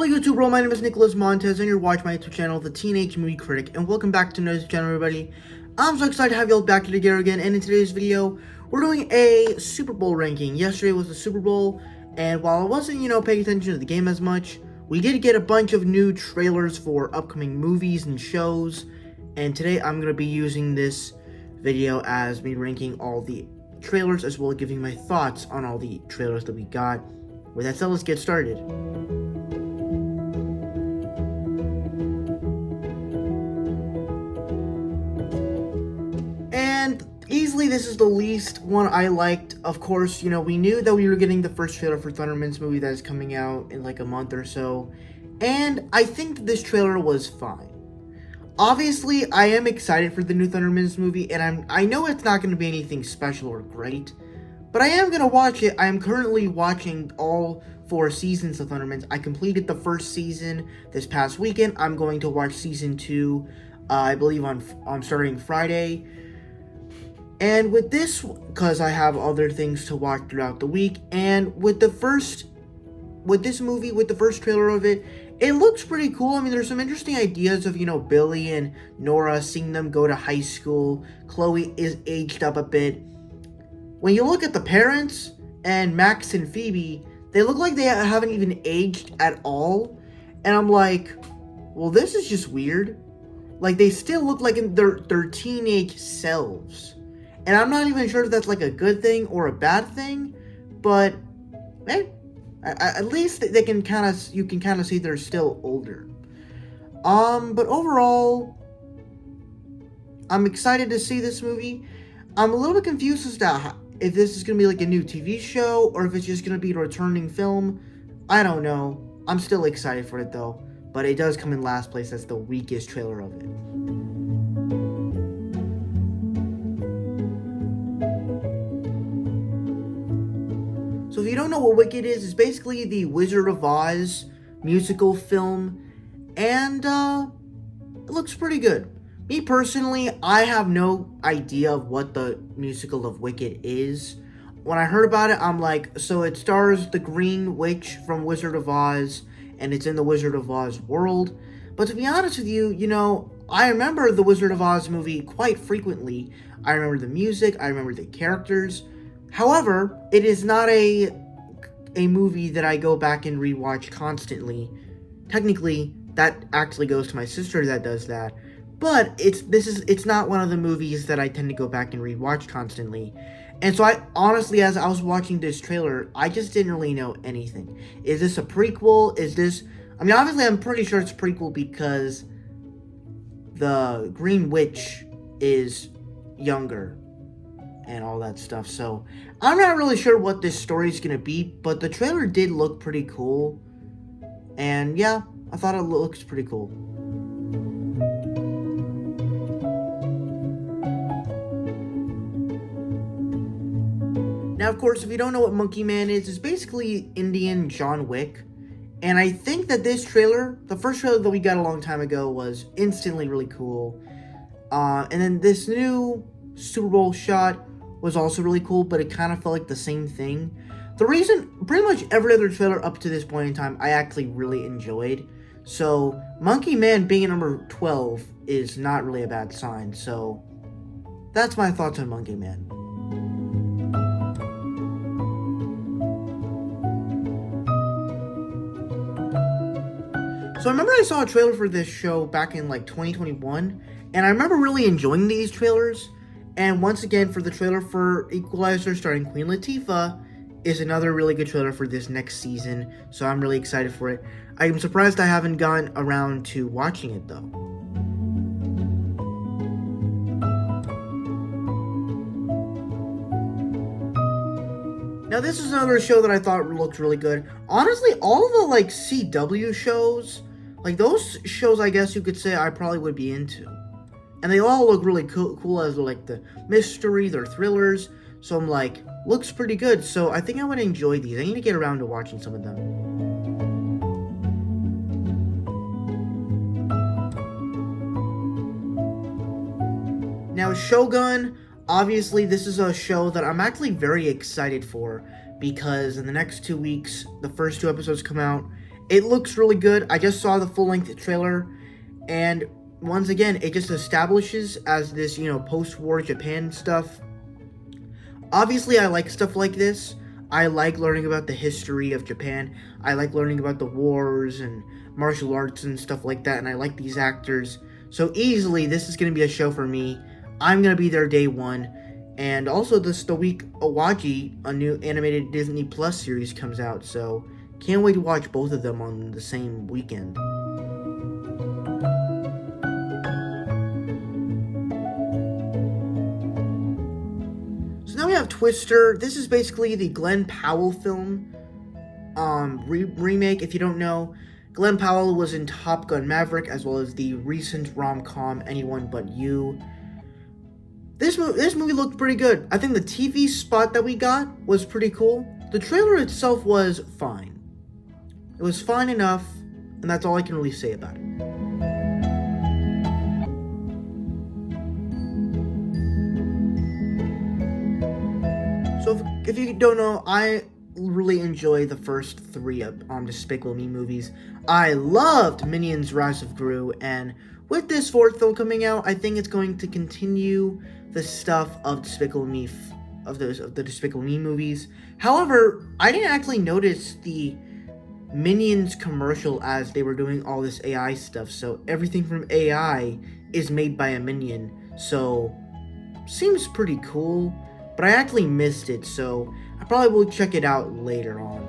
Hello YouTube world, my name is Nicholas Montez and you're watching my YouTube channel, The Teenage Movie Critic, and welcome back to another channel, everybody. I'm so excited to have you all back together again, and in today's video, we're doing a Super Bowl ranking. Yesterday was the Super Bowl, and while I wasn't, paying attention to the game as much, we did get a bunch of new trailers for upcoming movies and shows, and today I'm going to be using this video as me ranking all the trailers, as well as giving my thoughts on all the trailers that we got. With that said, let's get started. And easily this is the least one I liked. Of course, we knew that we were getting the first trailer for Thundermans movie that is coming out in like a month or so, and I think this trailer was fine. Obviously, I am excited for the new Thundermans movie, and I know it's not going to be anything special or great, but I am going to watch it. I am currently watching all 4 seasons of Thundermans. I completed the first season this past weekend. I'm going to watch season 2, I believe on starting Friday. And with this, because I have other things to watch throughout the week, and with this movie, with the first trailer of it, it looks pretty cool. I mean, there's some interesting ideas of, Billy and Nora, seeing them go to high school. Chloe is aged up a bit. When you look at the parents, and Max and Phoebe, they look like they haven't even aged at all. And I'm like, well, this is just weird. Like, they still look like in their teenage selves. And I'm not even sure if that's like a good thing or a bad thing, but at least you can kind of see they're still older. But overall, I'm excited to see this movie. I'm a little bit confused as to if this is gonna be like a new TV show or if it's just gonna be a returning film. I don't know. I'm still excited for it though, but it does come in last place as the weakest trailer of it. So if you don't know what Wicked is, it's basically the Wizard of Oz musical film, and it looks pretty good. Me personally, I have no idea of what the musical of Wicked is. When I heard about it, I'm like, so it stars the Green Witch from Wizard of Oz, and it's in the Wizard of Oz world. But to be honest with you, I remember the Wizard of Oz movie quite frequently. I remember the music, I remember the characters. However, it is not a movie that I go back and rewatch constantly. Technically, that actually goes to my sister that does that. But it's not one of the movies that I tend to go back and rewatch constantly. And so I honestly, as I was watching this trailer, I just didn't really know anything. Is this a prequel? Obviously I'm pretty sure it's a prequel because the Green Witch is younger and all that stuff. So I'm not really sure what this story is going to be, but the trailer did look pretty cool. And yeah, I thought it looks pretty cool. Now, of course, if you don't know what Monkey Man is, it's basically Indian John Wick. And I think that this trailer, the first trailer that we got a long time ago, was instantly really cool. And then this new Super Bowl shot was also really cool, but it kind of felt like the same thing. The reason, pretty much every other trailer up to this point in time, I actually really enjoyed. So, Monkey Man being at number 12 is not really a bad sign. So, that's my thoughts on Monkey Man. So I remember I saw a trailer for this show back in like 2021, and I remember really enjoying these trailers. And once again, for the trailer for Equalizer starring Queen Latifah is another really good trailer for this next season, so I'm really excited for it. I'm surprised I haven't gotten around to watching it though. Now this is another show that I thought looked really good. Honestly, all of the like CW shows, like those shows I guess you could say I probably would be into. And they all look really cool as like the mystery, they're thrillers. So I'm like, looks pretty good. So I think I would enjoy these. I need to get around to watching some of them. Now Shogun, obviously this is a show that I'm actually very excited for, because in the next 2 weeks, the first 2 episodes come out, It looks really good. I just saw the full-length trailer, and once again, it just establishes as this, post-war Japan stuff. Obviously, I like stuff like this. I like learning about the history of Japan. I like learning about the wars and martial arts and stuff like that, and I like these actors. So easily, this is going to be a show for me. I'm going to be there day one. And also, the week Awaji, a new animated Disney Plus series, comes out. So, can't wait to watch both of them on the same weekend. So now we have Twister. This is basically the Glenn Powell film remake. If you don't know, Glenn Powell was in Top Gun Maverick, as well as the recent rom-com Anyone But You. This movie looked pretty good. I think the TV spot that we got was pretty cool. The trailer itself was fine. It was fine enough, and that's all I can really say about it. So if you don't know, I really enjoy the first three Despicable Me movies. I loved Minions: Rise of Gru, and with this fourth film coming out, I think it's going to continue the stuff of Despicable Me, of the Despicable Me movies. However, I didn't actually notice the Minions commercial as they were doing all this AI stuff. So everything from AI is made by a minion. So seems pretty cool, but I actually missed it. So I probably will check it out later on.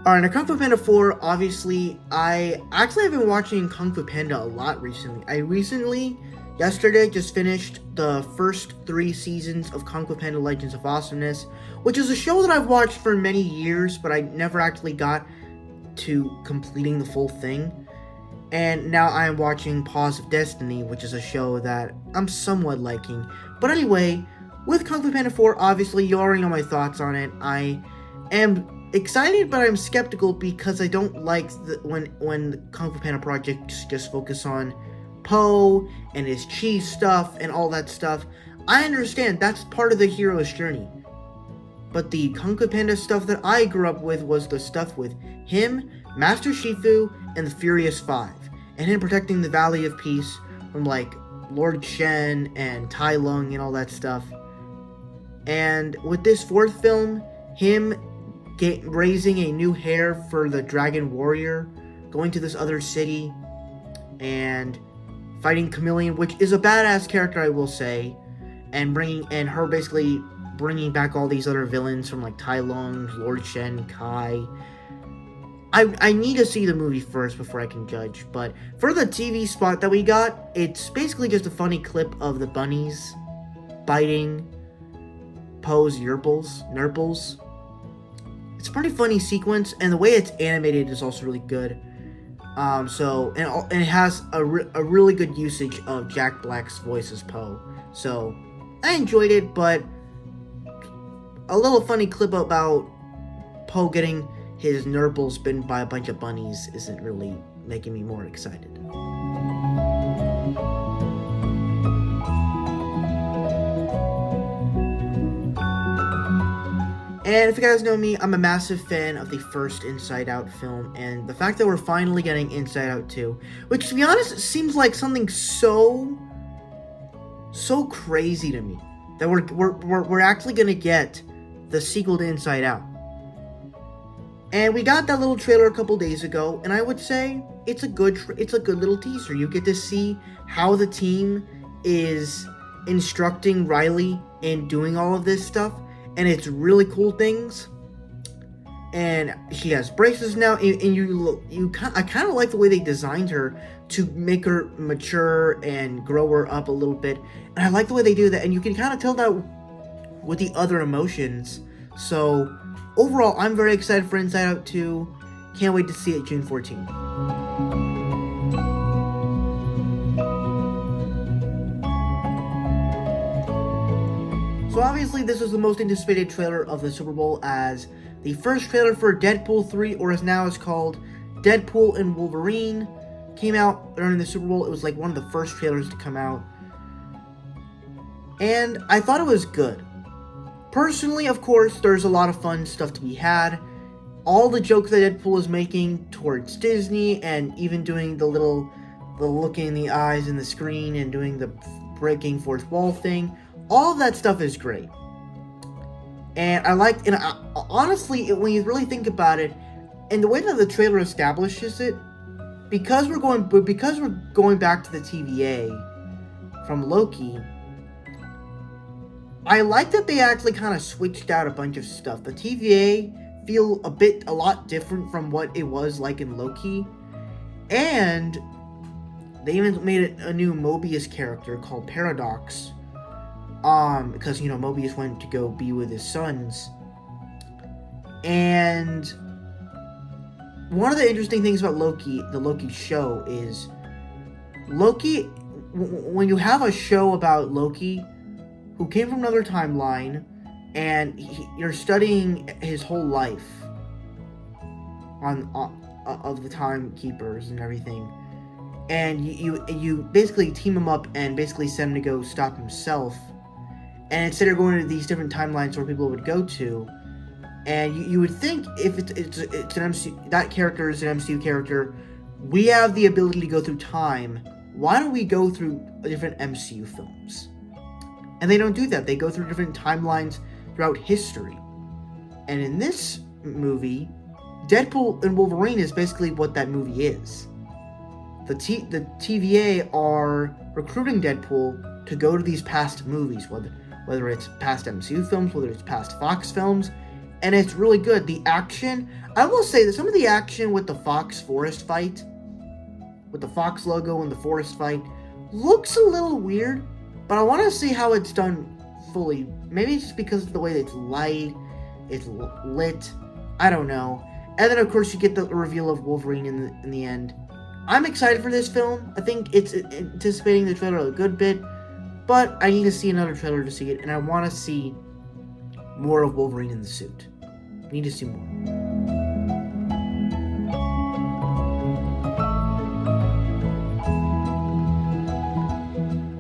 Alright, now Kung Fu Panda 4, obviously, I actually have been watching Kung Fu Panda a lot recently. Yesterday, just finished the first 3 seasons of Kung Fu Panda Legends of Awesomeness, which is a show that I've watched for many years, but I never actually got to completing the full thing. And now I am watching Paws of Destiny, which is a show that I'm somewhat liking. But anyway, with Kung Fu Panda 4, obviously, you already know my thoughts on it. I am excited, but I'm skeptical because I don't like when Kung Fu Panda projects just focus on Po and his chi stuff and all that stuff. I understand that's part of the hero's journey, but the Kung Fu Panda stuff that I grew up with was the stuff with him, Master Shifu, and the Furious Five, and him protecting the Valley of Peace from like Lord Shen and Tai Lung and all that stuff. And with this fourth film, him raising a new hair for the Dragon Warrior, going to this other city, and fighting Chameleon, which is a badass character, I will say, and her basically bringing back all these other villains from like Tai Lung, Lord Shen, Kai. I need to see the movie first before I can judge, but for the TV spot that we got, it's basically just a funny clip of the bunnies biting Poe's nurples. It's a pretty funny sequence, and the way it's animated is also really good. And it has a really good usage of Jack Black's voice as Poe. So I enjoyed it, but a little funny clip about Poe getting his nurples bitten by a bunch of bunnies isn't really making me more excited. And if you guys know me, I'm a massive fan of the first Inside Out film, and the fact that we're finally getting Inside Out 2, which, to be honest, seems like something so crazy to me, that we're actually gonna get the sequel to Inside Out. And we got that little trailer a couple days ago, and I would say it's a good little teaser. You get to see how the team is instructing Riley in doing all of this stuff. And it's really cool things. And she has braces now. I kind of like the way they designed her to make her mature and grow her up a little bit. And I like the way they do that. And you can kind of tell that with the other emotions. So overall, I'm very excited for Inside Out 2. Can't wait to see it June 14th. So obviously this was the most anticipated trailer of the Super Bowl, as the first trailer for Deadpool 3, or as now it's called, Deadpool and Wolverine, came out during the Super Bowl. It was like one of the first trailers to come out. and I thought it was good. Personally, of course, there's a lot of fun stuff to be had. All the jokes that Deadpool is making towards Disney, and even doing the looking in the eyes in the screen and doing the breaking fourth wall thing, all of that stuff is great. And honestly, when you really think about it, and the way that the trailer establishes it, because we're going back to the TVA from Loki, I like that they actually kind of switched out a bunch of stuff. The TVA feel a lot different from what it was like in Loki, and they even made a new Mobius character called Paradox, because Mobius went to go be with his sons. And one of the interesting things about Loki, the Loki show, is when you have a show about Loki who came from another timeline, and you're studying his whole life of the timekeepers and everything, and you basically team him up and basically send him to go stop himself, and instead of going to these different timelines where people would go to, and you would think if it's an MCU, that character is an MCU character, we have the ability to go through time, why don't we go through different MCU films? And they don't do that. They go through different timelines throughout history. And in this movie, Deadpool and Wolverine is basically what that movie is. The TVA are recruiting Deadpool to go to these past movies, whether it's past MCU films, whether it's past Fox films, and it's really good. The action, I will say that some of the action with the Fox forest fight, with the Fox logo and the forest fight, looks a little weird, but I want to see how it's done fully. Maybe it's just because of the way that it's light, it's lit, I don't know. And then of course you get the reveal of Wolverine in the end. I'm excited for this film. I think it's anticipating the trailer a good bit, but I need to see another trailer to see it, and I want to see more of Wolverine in the suit. I need to see more.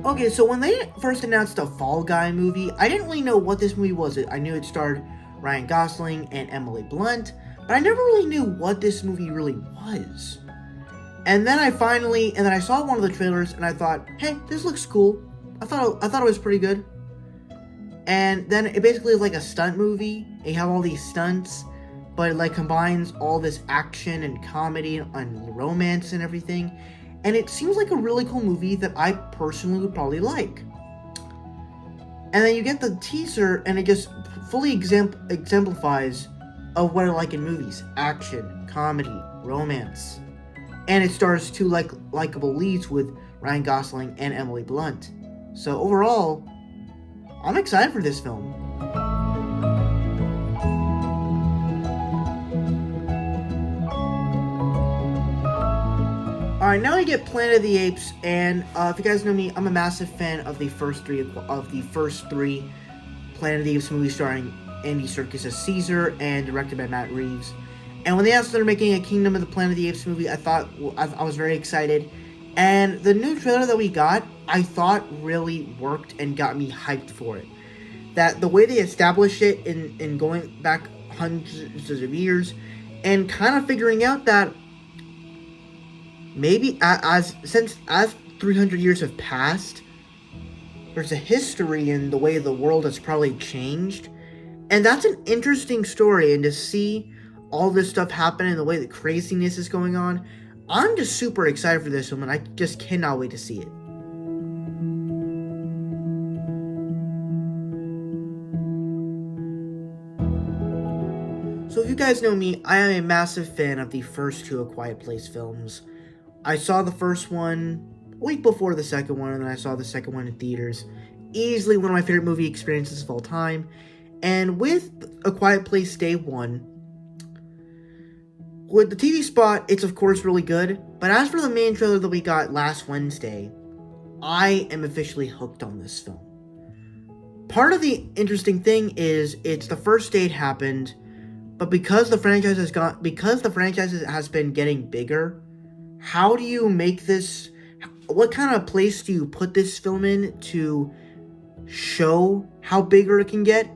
Okay, so when they first announced the Fall Guy movie, I didn't really know what this movie was. I knew it starred Ryan Gosling and Emily Blunt, but I never really knew what this movie really was. And then I saw one of the trailers, and I thought, hey, this looks cool. I thought it was pretty good. And then it basically is like a stunt movie. You have all these stunts, but it combines all this action and comedy and romance and everything. And it seems like a really cool movie that I personally would probably like. And then you get the teaser, and it just fully exemplifies of what I like in movies. Action, comedy, romance. And it stars two likable leads with Ryan Gosling and Emily Blunt. So overall, I'm excited for this film. Alright, now we get Planet of the Apes, and if you guys know me, I'm a massive fan of the first three Planet of the Apes movies starring Andy Serkis as Caesar and directed by Matt Reeves. And when they announced they're making a Kingdom of the Planet of the Apes movie, I was very excited. And the new trailer that we got, I thought really worked and got me hyped for it. That the way they established it in going back hundreds of years, and kind of figuring out that maybe as 300 years have passed, there's a history in the way the world has probably changed. And that's an interesting story, and to see all this stuff happen and the way the craziness is going on, I'm just super excited for this film, and I just cannot wait to see it. So if you guys know me, I am a massive fan of the first two A Quiet Place films. I saw the first one a week before the second one, and then I saw the second one in theaters. Easily one of my favorite movie experiences of all time. And with A Quiet Place Day 1, with the TV spot, it's of course really good. But as for the main trailer that we got last Wednesday, I am officially hooked on this film. Part of the interesting thing is it's the first day it happened, but because the franchise has been getting bigger, how do you make this? What kind of place do you put this film in to show how bigger it can get.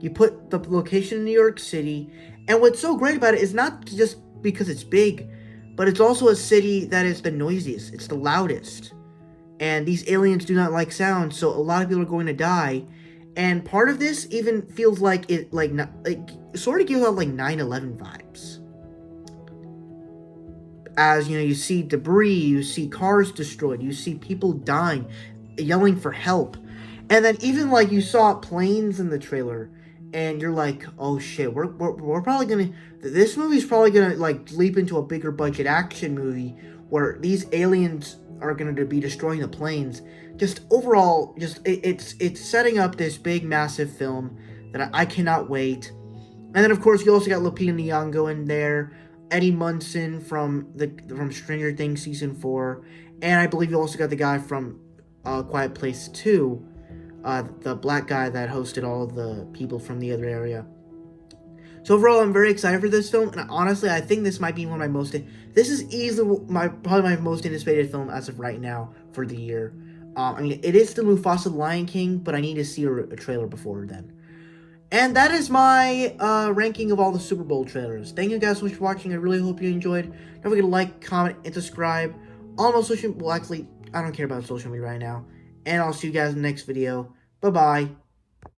You put the location in New York City, and what's so great about it is not just because it's big, but it's also a city that is the noisiest, it's the loudest. And these aliens do not like sound, so a lot of people are going to die. And part of this even feels like it, like sort of gives out like 9/11 vibes. As you know, you see debris, you see cars destroyed, you see people dying, yelling for help, and then even like you saw planes in the trailer, and you're like, oh shit, we're probably gonna, this movie's probably gonna like leap into a bigger budget action movie where these aliens are gonna be destroying the planes. Just overall, just it's setting up this big massive film that I cannot wait. And then of course you also got Lupita Nyong'o in there, Eddie Munson from Stranger Things season 4, and I believe you also got the guy from Quiet Place 2, the black guy that hosted all of the people from the other area. So overall, I'm very excited for this film, and honestly, I think this might be one of my most. This is easily probably my most anticipated film as of right now for the year. I mean, it is still Mufasa the Lion King, but I need to see a trailer before then. And that is my ranking of all the Super Bowl trailers. Thank you guys so much for watching. I really hope you enjoyed. Don't forget to like, comment, and subscribe. All my social... Well, actually, I don't care about social media right now. And I'll see you guys in the next video. Bye-bye.